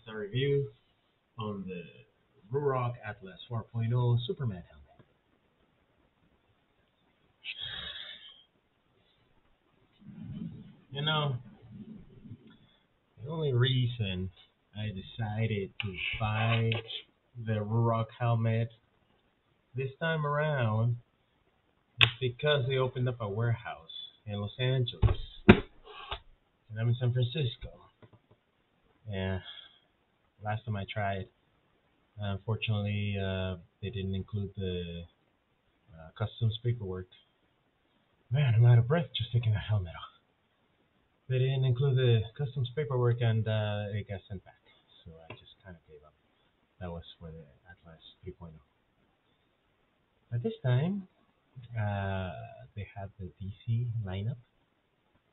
5-star review on the Ruroc Atlas 4.0 Superman helmet. You know, the only reason I decided to buy the Ruroc helmet this time around is because they opened up a warehouse in Los Angeles, and I'm in San Francisco. Yeah, last time I tried, unfortunately, they didn't include the customs paperwork. Man, I'm out of breath just taking the helmet off. They didn't include the customs paperwork, and it got sent back. So I just kind of gave up. That was for the Atlas 3.0. But this time, they had the DC lineup,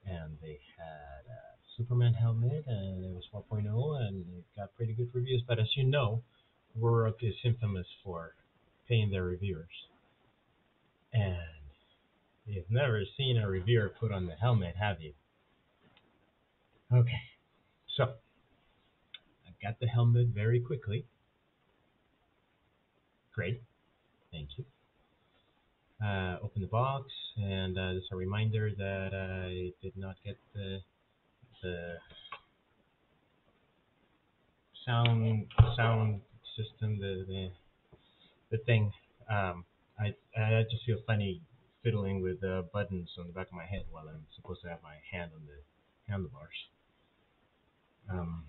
and they had a Superman helmet, and it was 4.0, and it got pretty good reviews. But as you know, Ruroc is infamous for paying their reviewers. And you've never seen a reviewer put on the helmet, have you? Okay, so I got the helmet very quickly. Great, thank you. Open the box, and there's a reminder that I did not get the sound system, the thing. I just feel funny fiddling with the buttons on the back of my head while I'm supposed to have my hand on the handlebars. Um,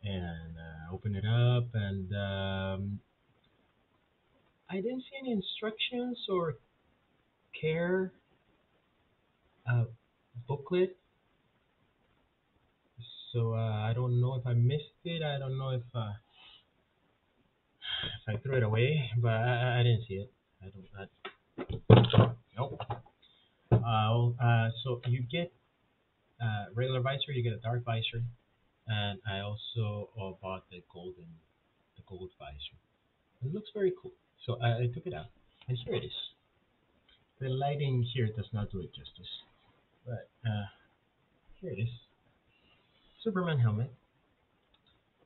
and open it up, and I didn't see any instructions or care uh, booklet, so I don't know if I missed it. I don't know if I threw it away, but I didn't see it. I don't. Nope. So you get regular visor, you get a dark visor, and I also bought the gold visor. It looks very cool. So I took it out, and here it is. The lighting here does not do it justice, but here it is. Superman helmet.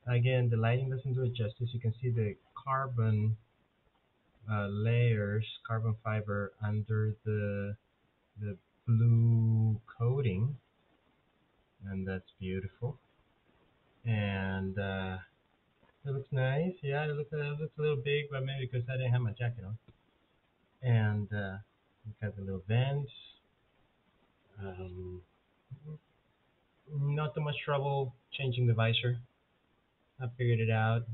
Again, the lighting doesn't do it justice. You can see the carbon layers, carbon fiber under the blue coating, and that's beautiful. And it looks nice. Yeah, it looks a little big, but maybe because I didn't have my jacket on. And you got the little vents. Um, Not too much trouble changing the visor. I figured it out.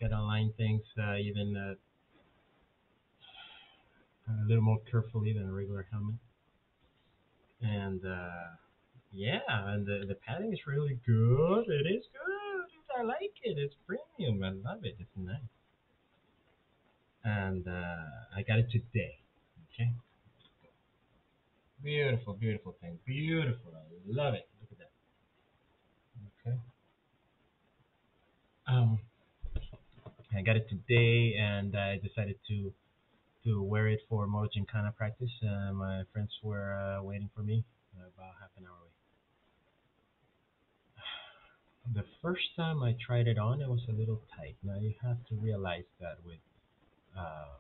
Gotta align things even a little more carefully than a regular helmet. And yeah, and the padding is really good. It is good. I like it. It's premium. I love it. It's nice. And I got it today. Okay. Beautiful, beautiful thing. Beautiful. I love it. Look at that. Okay. Um, I got it today, and I decided to wear it for Moto Gincana practice. My friends were waiting for me about half an hour away. The first time I tried it on, it was a little tight. Now you have to realize that with uh,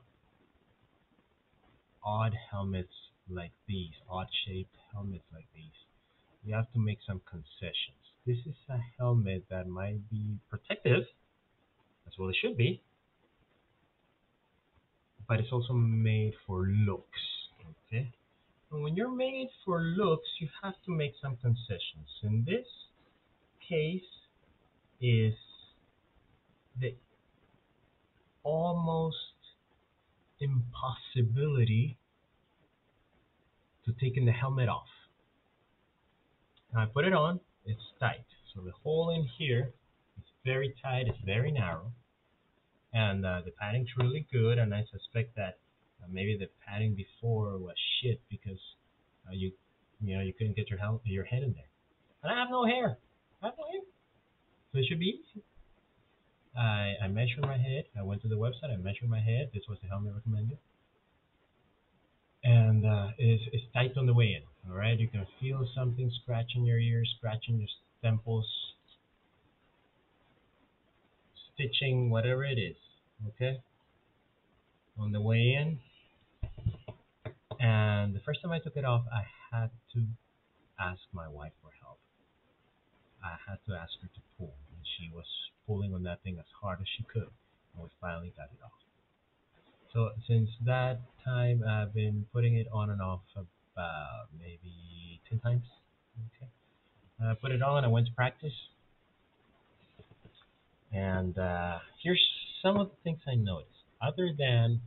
odd helmets like these, odd shaped helmets like these, you have to make some concessions. This is a helmet that might be protective, as well it should be, but it's also made for looks. Okay? And when you're made for looks, you have to make some concessions. In this case, is the almost impossibility to taking the helmet off. Now I put it on, it's tight. So the hole in here is very tight, it's very narrow, and the padding's really good. And I suspect that maybe the padding before was shit because you couldn't get your head in there. And I have no hair. I have no hair, so it should be easy. I measured my head. I went to the website. I measured my head. This was the helmet recommended, and it's tight on the way in. All right, you can feel something scratching your ears, scratching your temples, stitching, whatever it is. Okay, on the way in, and the first time I took it off, I had to ask my wife for help. I had to ask her to pull, and she was pulling on that thing as hard as she could, and we finally got it off. So since that time, I've been putting it on and off about maybe 10 times. Okay. I put it on. I went to practice, and here's some of the things I noticed. Other than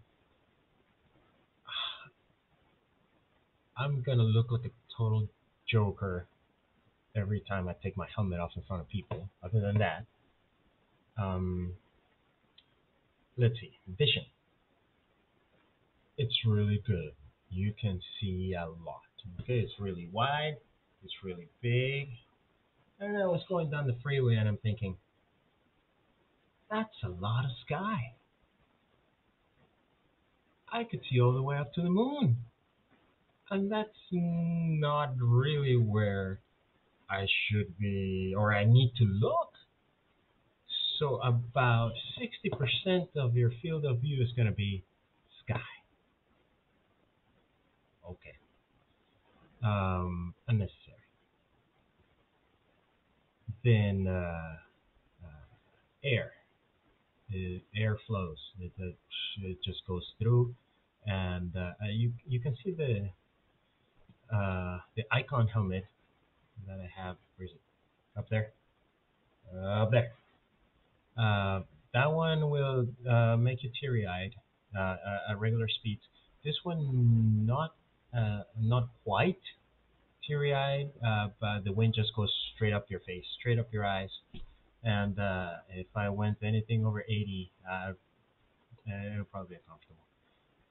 I'm gonna look like a total joker every time I take my helmet off in front of people. Other than that, um, let's see, vision. It's really good. You can see a lot. Okay, it's really wide. It's really big. And I was going down the freeway and I'm thinking, that's a lot of sky. I could see all the way up to the moon. And that's not really where I should be or I need to look. So about 60% of your field of view is going to be sky. Okay. Unnecessary. Then air. Air flows. It just goes through, and you can see the icon helmet that I have. Where is it? Up there. Up there. Uh, that one will make you teary-eyed at regular speeds. This one not quite teary-eyed, but the wind just goes straight up your face, straight up your eyes. And if I went anything over 80, it would probably be uncomfortable.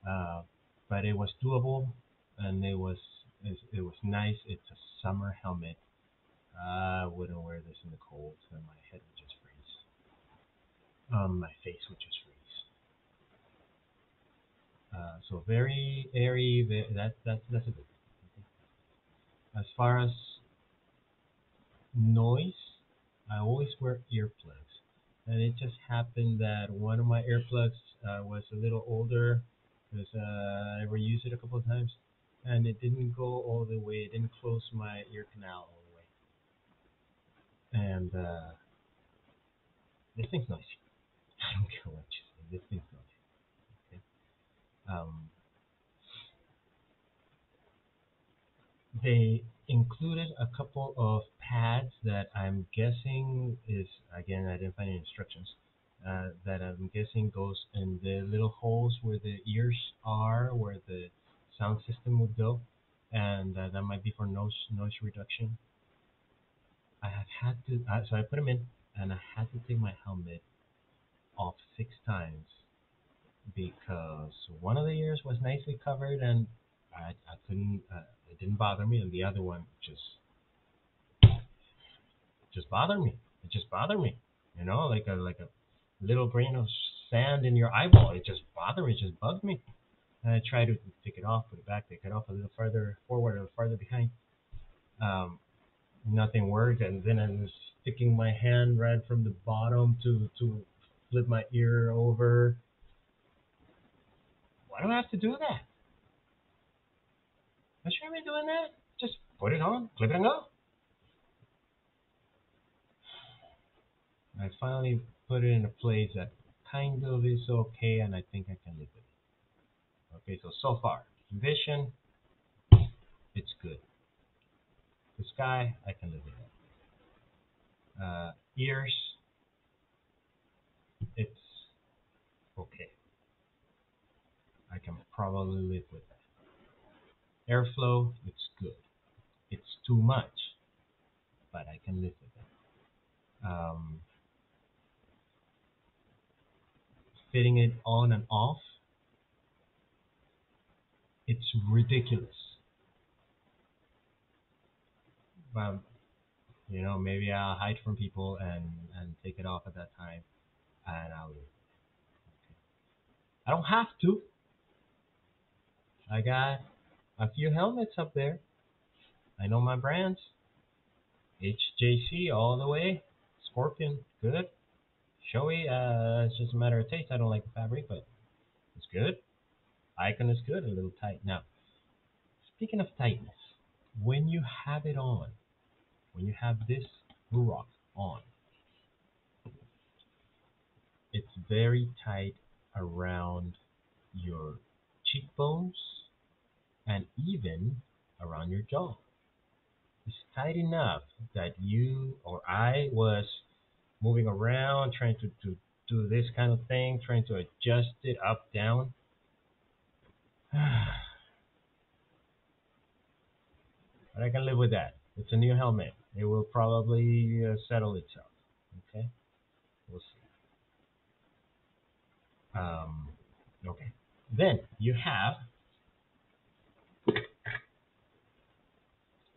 Uh, but it was doable, and it was nice. It's a summer helmet. I wouldn't wear this in the cold, and my head would just freeze. My face would just freeze. So very airy. That's a good. As far as noise, I always wear earplugs, and it just happened that one of my earplugs was a little older because I reused it a couple of times, and it didn't go all the way. It didn't close my ear canal all the way, and this thing's noisy. I don't care what you say. This thing's noisy. Okay. Um, They included a couple of pads that I'm guessing is, again, I didn't find any instructions, that I'm guessing goes in the little holes where the ears are, where the sound system would go, and that might be for noise reduction. I have had to, so I put them in, and I had to take my helmet off 6 times because one of the ears was nicely covered and I couldn't, it didn't bother me, and the other one just bothered me. It just bothered me, like a little grain of sand in your eyeball. It just bothered me, it just bugged me. And I tried to take it off, put it back, take it off a little further forward, a little farther behind. Um, Nothing worked, and then I was sticking my hand right from the bottom to flip my ear over. Why do I have to do that? I shouldn't be doing that. Just put it on, clip it and go. I finally put it in a place that kind of is okay, and I think I can live with it. Okay, so far, vision, it's good. The sky, I can live with it. Ears, it's okay. I can probably live with that. Airflow, it's good. It's too much, but I can live with it. Fitting it on and off, it's ridiculous. But maybe I'll hide from people and take it off at that time, and I'll leave. I don't have to. I got a few helmets up there. I know my brands. HJC all the way. Scorpion, good. Showy, it's just a matter of taste. I don't like the fabric, but it's good. Icon is good, a little tight. Now, speaking of tightness, when you have it on, when you have this Ruroc on, it's very tight around your cheekbones and even around your jaw. It's tight enough that you or I was moving around trying to do this kind of thing, trying to adjust it up, down. But I can live with that. It's a new helmet. It will probably settle itself. Okay, we'll see. Okay. Then you have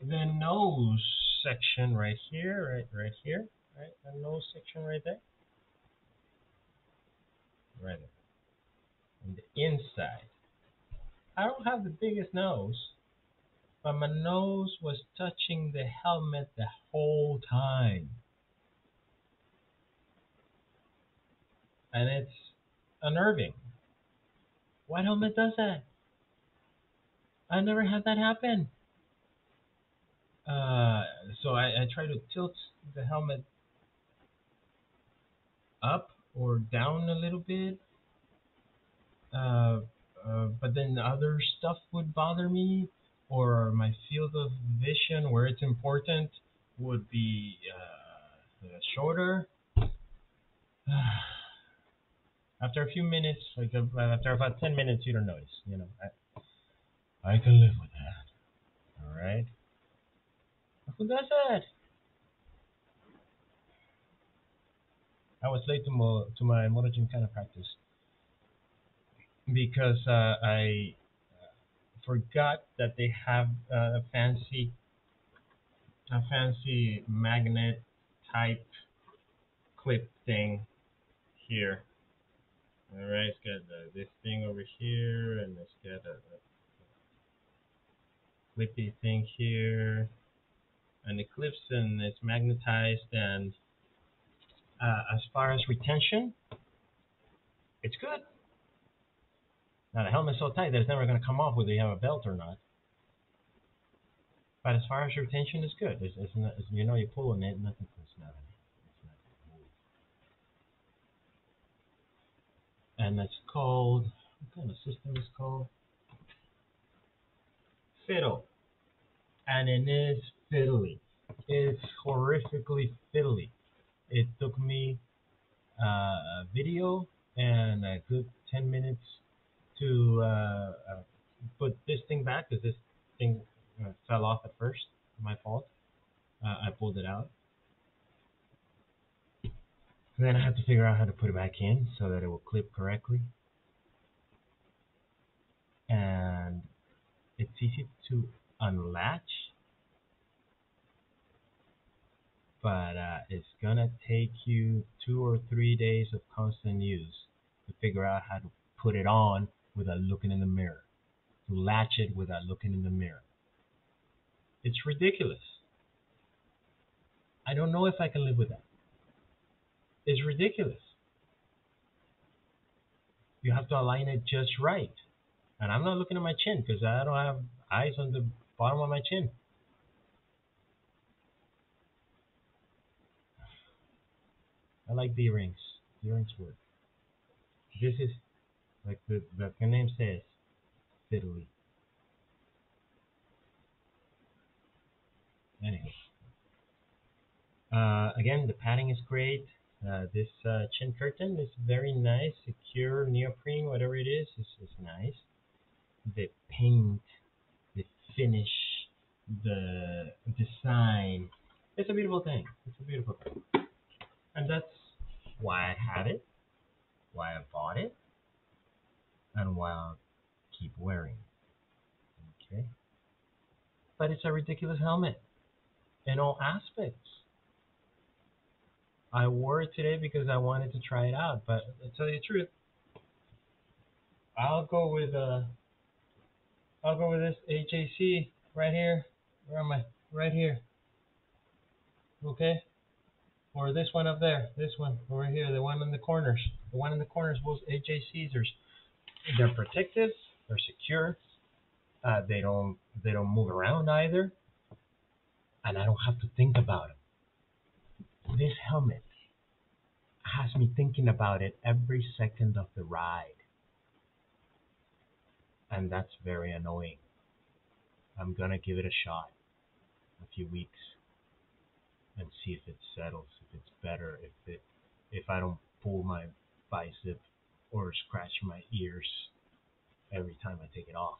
the nose section right here, right here, right. The nose section right there, right there. On the inside. I don't have the biggest nose, but my nose was touching the helmet the whole time, and it's unnerving. What helmet does that? I never had that happen. Uh, so I try to tilt the helmet up or down a little bit, uh, but then other stuff would bother me, or my field of vision, where it's important, would be shorter. After a few minutes, like after about 10 minutes, you don't notice. I can live with that. All right. Who does that? I was late to my Moto kind of practice because I forgot that they have a fancy magnet type clip thing here. All right, it's got this thing over here, and it's got a clippy thing here, and it clips and it's magnetized. And as far as retention, it's good. Now the helmet's so tight that it's never going to come off whether you have a belt or not. But as far as retention is good. It's not, you pull on it, nothing. It's not. It's not gonna move. And that's called, what kind of system is called? Fiddle. And it is fiddly. It's horrifically fiddly. It took me a video and a good 10 minutes to put this thing back because this thing fell off at first. My fault. I pulled it out. And then I have to figure out how to put it back in so that it will clip correctly. And it's easy to unlatch, but it's gonna take you 2 or 3 days of constant use to figure out how to put it on without looking in the mirror, to latch it without looking in the mirror. It's ridiculous. I don't know if I can live with that. It's ridiculous. You have to align it just right. And I'm not looking at my chin because I don't have eyes on the bottom of my chin. I like the earrings. The earrings work. This is, like the name says, fiddly. Anyhow, again, the padding is great. This chin curtain is very nice, secure, neoprene, whatever it is nice. The paint, the finish, the design. It's a beautiful thing. It's a beautiful thing. And that's why I have it, why I bought it, and why I'll keep wearing it. Okay? But it's a ridiculous helmet in all aspects. I wore it today because I wanted to try it out, but to tell you the truth, I'll go with this HAC right here. Where am I? Right here. Okay? Or this one up there, this one over here, the one in the corners. The one in the corners was AJ Caesars. They're protective, they're secure, they don't move around either, and I don't have to think about it. This helmet has me thinking about it every second of the ride, and that's very annoying. I'm gonna give it a shot, a few weeks, and see if it settles, if it's better, if I don't pull my bicep or scratch my ears every time I take it off.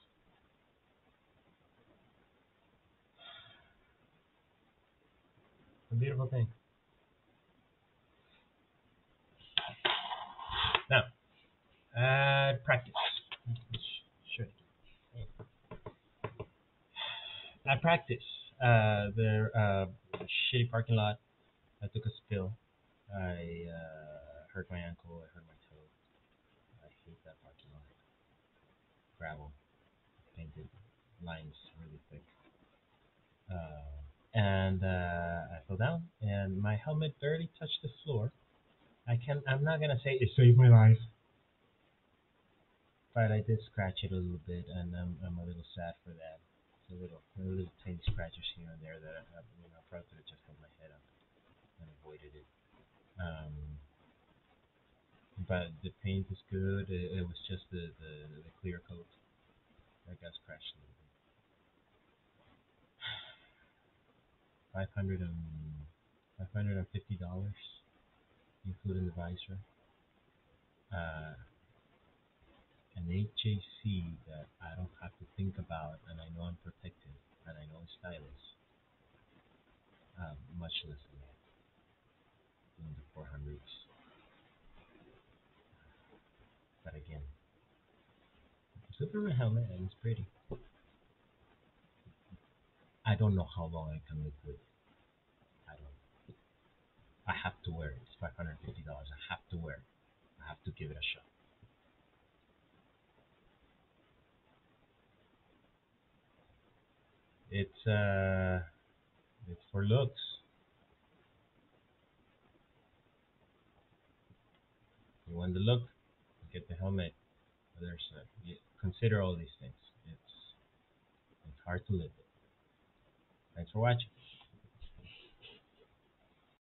It's a beautiful thing. Now, practice. Sure. At practice, the shitty parking lot. I took a spill. I hurt my ankle. I hurt my toe. I hate that parking lot. Gravel, painted, lines really thick. And I fell down, and my helmet barely touched the floor. I'm not gonna say it saved my life, but I did scratch it a little bit, and I'm a little sad for that. It's a little tiny scratches here and there that I probably could have just held my head up and avoided it. Um, but the paint is good. It was just the clear coat that got scratched a little bit. 500 and $550, including the visor. Uh, an HAC that I don't have to think about, and I know I'm protected, and I know it's stylish. Much less than that in the 400s. But again, Superman helmet and it's pretty. I don't know how long I can live with it. I don't. I have to wear it. It's $550. I have to wear it. I have to give it a shot. It's for looks. You want the look, get the helmet. Consider all these things. It's hard to live with. Thanks for watching.